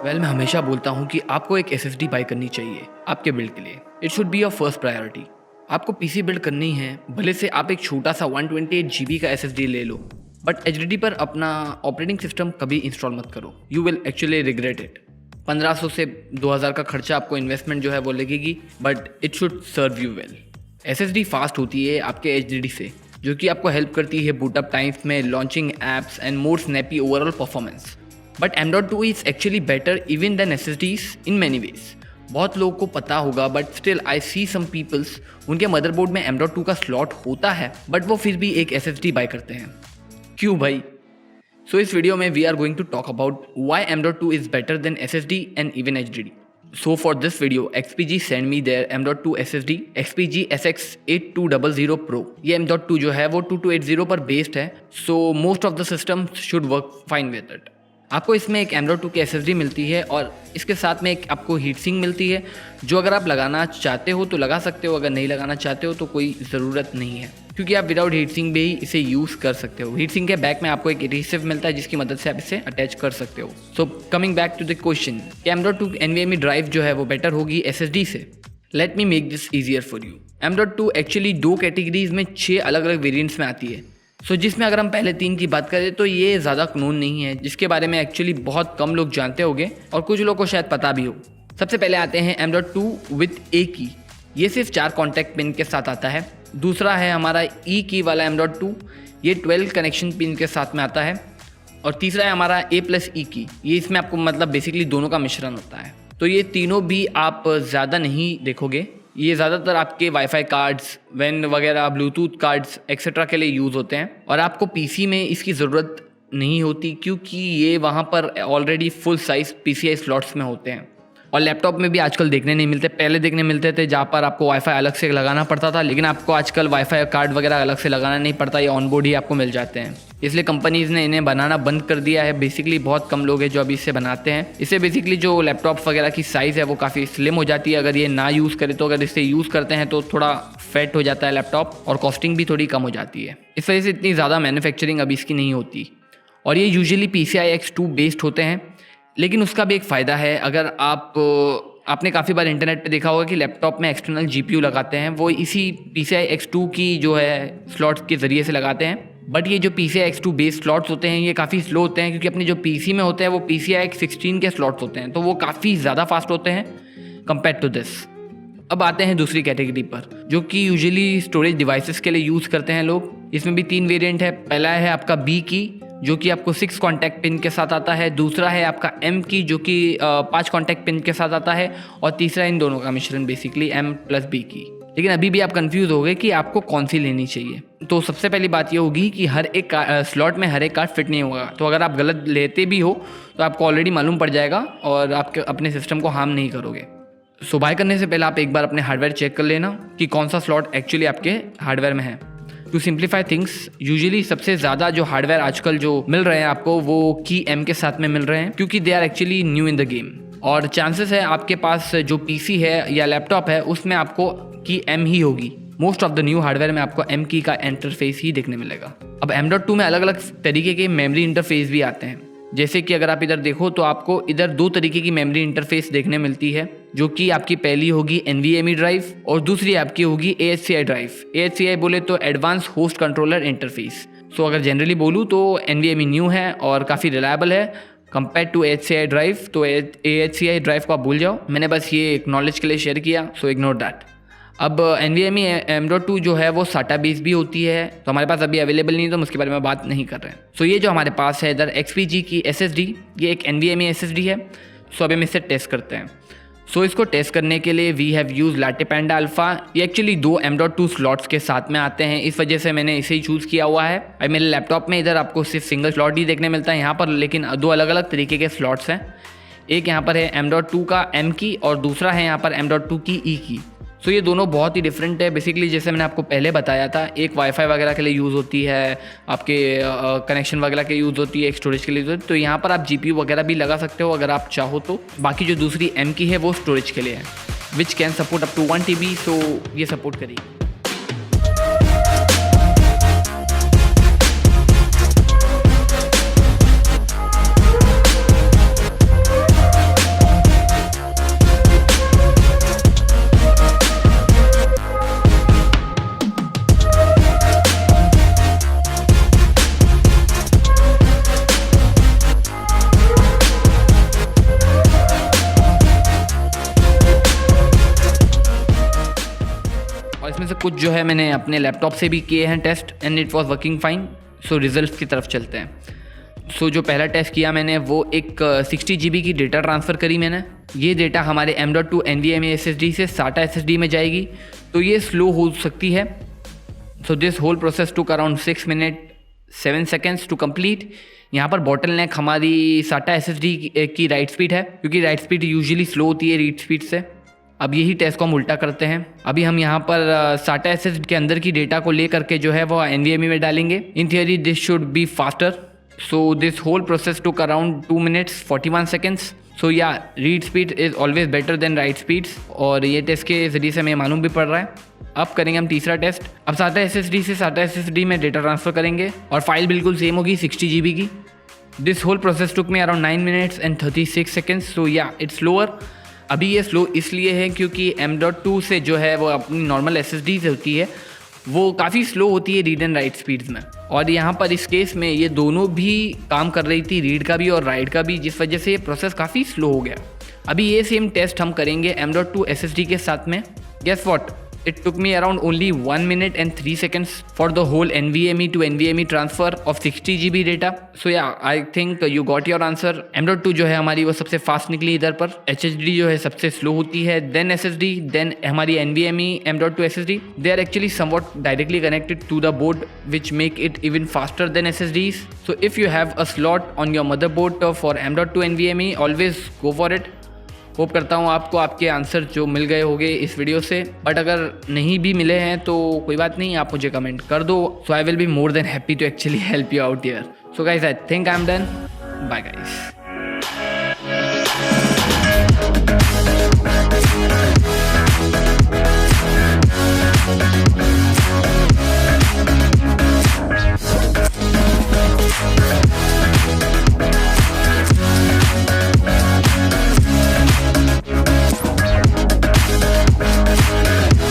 मैं हमेशा बोलता हूँ कि आपको एक SSD बाय करनी चाहिए आपके बिल्ड के लिए। It should be your first priority. आपको पीसी बिल्ड करनी है, भले से आप एक छोटा सा 128 GB का SSD ले लो, बट HDD पर अपना ऑपरेटिंग सिस्टम कभी इंस्टॉल मत करो। You will actually regret it. 1500 से 2000 का खर्चा आपको इन्वेस्टमेंट जो है वो लगेगी, but it should serve you well. SSD fast होती है आपके HDD से, जो कि आपको हेल्प करती है बूटअप टाइम्स में, launching apps and more snappy overall performance. But M.2 is actually better even than SSDs in many ways. बहुत लोगों को पता होगा, but still I see some peoples, उनके मदरबोर्ड में M.2 का स्लॉट होता है, बट वो फिर भी एक SSD बाय करते हैं। क्यों भाई? सो इस वीडियो में we are going to talk about why M.2 is better than SSD and even HDD। So for this video, XPG send me their M.2 SSD XPG SX 8200 Pro। ये M.2 जो है वो 2280 पर बेस्ड है, so most of the systems should work fine with it। आपको इसमें एक M.2 की SSD मिलती है और इसके साथ में एक आपको हीट सिंक मिलती है, जो अगर आप लगाना चाहते हो तो लगा सकते हो, अगर नहीं लगाना चाहते हो तो कोई ज़रूरत नहीं है, क्योंकि आप विदाउट हीट सिंक भी इसे यूज़ कर सकते हो। हीट सिंक के बैक में आपको एक एडहेसिव मिलता है, जिसकी मदद से आप इसे अटैच कर सकते हो। So coming back to the question, M.2 NVMe drive जो है वो बेटर होगी SSD से। Let me make this easier for you. M.2 actually 2 categories में 6 अलग अलग वेरियंट्स में आती है। सो जिसमें अगर हम पहले 3 की बात करें तो ये ज़्यादा कानून नहीं है, जिसके बारे में एक्चुअली बहुत कम लोग जानते होंगे और कुछ लोगों को शायद पता भी हो। सबसे पहले आते हैं M.2 विथ A की। ये सिर्फ 4 कॉन्टैक्ट पिन के साथ आता है। दूसरा है हमारा E की वाला M.2, ये 12 कनेक्शन पिन के साथ में आता है। और तीसरा है हमारा A+E की, ये इसमें आपको मतलब बेसिकली दोनों का मिश्रण होता है। तो ये तीनों भी आप ज़्यादा नहीं देखोगे, ये ज़्यादातर आपके वाईफाई कार्ड्स, वैन वगैरह, ब्लूटूथ कार्ड्स एक्सेट्रा के लिए यूज़ होते हैं, और आपको पीसी में इसकी ज़रूरत नहीं होती, क्योंकि ये वहाँ पर already full size PCI slots में होते हैं। और लैपटॉप में भी आजकल देखने नहीं मिलते, पहले देखने मिलते थे जहाँ पर आपको वाईफाई अलग से लगाना पड़ता था, लेकिन आपको आजकल वाईफाई कार्ड वगैरह अलग से लगाना नहीं पड़ता, ये ऑनबोर्ड ही आपको मिल जाते हैं। इसलिए कंपनीज़ ने इन्हें बनाना बंद कर दिया है। बेसिकली बहुत कम लोग हैं जो अभी इसे बनाते हैं। इससे बेसिकली जो लैपटॉप वगैरह की साइज़ है वो काफ़ी स्लिम हो जाती है अगर ये ना यूज़ करें तो। अगर इसे यूज़ करते हैं तो थोड़ा फैट हो जाता है लैपटॉप, और कॉस्टिंग भी थोड़ी कम हो जाती है। इस वजह से इतनी ज़्यादा मैन्युफैक्चरिंग अभी इसकी नहीं होती, और ये यूजुअली PCI X2 बेस्ड होते हैं। लेकिन उसका भी एक फ़ायदा है, अगर आपने काफ़ी बार इंटरनेट पे देखा होगा कि लैपटॉप में एक्सटर्नल GPU लगाते हैं, वो इसी PCI X2 की जो है स्लॉट्स के ज़रिए से लगाते हैं। बट ये जो PCI X2 बेस्ड स्लॉट्स होते हैं ये काफ़ी स्लो होते हैं, क्योंकि अपने जो PC में होते हैं वो PCI X16 के स्लॉट्स होते हैं, तो वो काफ़ी ज़्यादा फास्ट होते हैं कंपेयर टू दिस। अब आते हैं दूसरी कैटेगरी पर, जो कि यूजुअली स्टोरेज डिवाइसेस के लिए यूज़ करते हैं लोग। इसमें भी 3 वेरिएंट है। पहला है आपका B की, जो कि आपको 6 कॉन्टैक्ट पिन के साथ आता है। दूसरा है आपका M की, जो कि 5 कॉन्टैक्ट पिन के साथ आता है। और तीसरा इन दोनों का मिश्रण बेसिकली M+B की। लेकिन अभी भी आप कंफ्यूज हो गए कि आपको कौन सी लेनी चाहिए। तो सबसे पहली बात ये होगी कि हर एक स्लॉट में हर एक कार्ड फिट नहीं होगा, तो अगर आप गलत लेते भी हो तो आपको ऑलरेडी मालूम पड़ जाएगा और आपके अपने सिस्टम को हार्म नहीं करोगे। सो बाय करने से पहले आप एक बार अपने हार्डवेयर चेक कर लेना कि कौन सा स्लॉट एक्चुअली आपके हार्डवेयर में है। टू सिंप्लीफाई थिंग्स, यूजुअली सबसे ज़्यादा जो हार्डवेयर आजकल जो मिल रहे हैं आपको, वो की M के साथ में मिल रहे हैं, क्योंकि they are actually new in the game. और चांसेस है आपके पास जो PC है या लैपटॉप है उसमें आपको की M ही होगी। Most of the new hardware में आपको M की का इंटरफेस ही देखने मिलेगा। अब M.2 में अलग अलग तरीके के मेमोरी इंटरफेस भी आते हैं, जैसे कि अगर आप इधर देखो तो आपको इधर 2 तरीके की मेमोरी इंटरफेस देखने मिलती है, जो कि आपकी पहली होगी NVMe ड्राइव और दूसरी आपकी होगी AHCI ड्राइव। AHCI बोले तो एडवांस होस्ट कंट्रोलर इंटरफेस। सो अगर जनरली बोलूँ तो NVMe न्यू है और काफ़ी रिलायबल है कंपेयर टू AHCI ड्राइव। तो AHCI ड्राइव को आप भूल जाओ, मैंने बस ये एक नॉलेज के लिए शेयर किया, सो इग्नोर दैट। अब NVMe M.2 जो है वो SATA बेस भी होती है, तो हमारे पास अभी अवेलेबल नहीं, तो हम उसके बारे में बात नहीं कर रहे हैं। सो ये जो हमारे पास है इधर XPG की SSD, ये एक NVMe SSD है। सो अब हम इसे टेस्ट करते हैं। सो इसको टेस्ट करने के लिए we have use LattePanda Alpha. ये एक्चुअली 2 M.2 स्लॉट्स के साथ में आते हैं, इस वजह से मैंने इसे ही चूज़ किया हुआ है। और मेरे लैपटॉप में इधर आपको सिर्फ सिंगल स्लॉट ही देखने मिलता है यहाँ पर, लेकिन 2 अलग अलग तरीके के स्लॉट्स हैं। एक यहाँ पर है M.2 का M की, और दूसरा है यहाँ पर M.2 की E की। सो ये दोनों बहुत ही डिफरेंट है। बेसिकली जैसे मैंने आपको पहले बताया था, एक वाईफाई वगैरह के लिए यूज़ होती है, आपके कनेक्शन वगैरह के यूज़ होती है, एक स्टोरेज के लिए यूज़ होती है। तो यहाँ पर आप GPU वगैरह भी लगा सकते हो अगर आप चाहो तो। बाकी जो दूसरी M की है वो स्टोरेज के लिए है, which can support up to 1 TB। So ये सपोर्ट करेगी। जो है मैंने अपने लैपटॉप से भी किए हैं test and it was working fine. So results की तरफ चलते हैं। सो जो पहला टेस्ट किया मैंने वो एक 60 GB की डेटा ट्रांसफ़र करी मैंने। ये डेटा हमारे M.2 NVMe SSD से SATA SSD में जाएगी, तो ये स्लो हो सकती है। So this whole process took around 6 minute 7 seconds to complete. यहाँ पर बॉटल नेक हमारी SATA SSD की राइट स्पीड है, क्योंकि राइट स्पीड यूजुअली स्लो होती है रीड स्पीड से। अब यही टेस्ट को हम उल्टा करते हैं। अभी हम यहाँ पर SATA SSD के अंदर की डेटा को ले करके जो है वो NVMe में डालेंगे। In theory this should be faster. So this whole process took around 2 minutes 41 seconds. So yeah read speed is always better than write speeds, और ये टेस्ट के ज़रिए से हमें मालूम भी पड़ रहा है। अब करेंगे हम तीसरा टेस्ट। अब SATA SSD से SATA SSD में डेटा ट्रांसफ़र करेंगे और फाइल बिल्कुल सेम होगी 60 GB की। दिस होल प्रोसेस टुक में around 9 minutes and 36 seconds. So या इट्स स्लोअर। अभी ये स्लो इसलिए है क्योंकि M.2 से जो है वो अपनी नॉर्मल SSD से होती है, वो काफ़ी स्लो होती है रीड एंड राइट स्पीड्स में, और यहाँ पर इस केस में ये दोनों भी काम कर रही थी, रीड का भी और राइट का भी, जिस वजह से ये प्रोसेस काफ़ी स्लो हो गया। अभी ये सेम टेस्ट हम करेंगे M.2 SSD के साथ में। Guess what, it took me around only 1 minute and 3 seconds for the whole NVMe to NVMe transfer of 60 GB data. So yeah, I think you got your answer. M.2 जो है हमारी वो सबसे fast निकली इधर पर, HDD जो है सबसे स्लो होती है, then SSD, then हमारी NVMe M.2 SSD. They are actually somewhat directly connected to the board, which make it even faster than SSDs. So if you have a slot on your motherboard for M.2 NVMe, always go for it. Hope करता हूँ आपको आपके answer जो मिल गए होंगे इस video से, but अगर नहीं भी मिले हैं तो कोई बात नहीं, आप मुझे कमेंट कर दो। So I will be more than happy to actually help you out here. So guys, I think I am done. Bye guys.